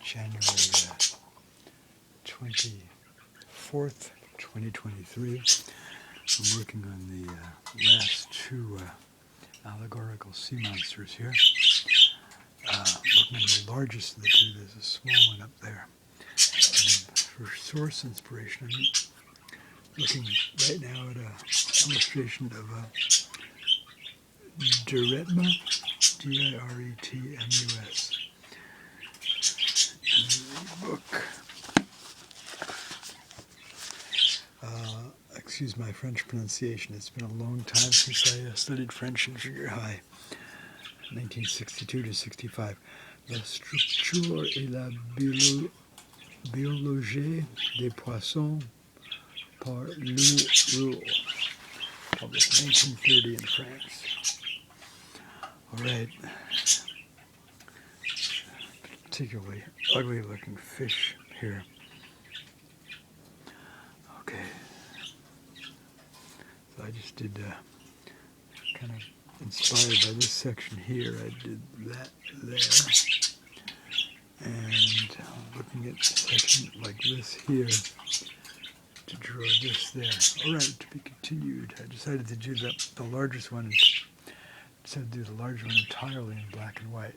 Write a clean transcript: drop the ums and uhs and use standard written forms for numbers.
January 24th, 2023. I'm working on the last two allegorical sea monsters here. Looking at the largest of the two, there's a small one up there. And for source inspiration, I'm looking right now at an illustration of a Diretma, D-I-R-E-T-M-U-S. Book. Excuse my French pronunciation. It's been a long time since I studied French in junior high, 1962 to 65. La structure et la biologie des poissons par Roux, published 1930 in France. All right. Particularly ugly looking fish here. Okay. So I just did kind of inspired by this section here. I did that there. And looking at a section like this here to draw this there. All right, to be continued. I decided to do the largest one. Decided to do the larger one entirely in black and white.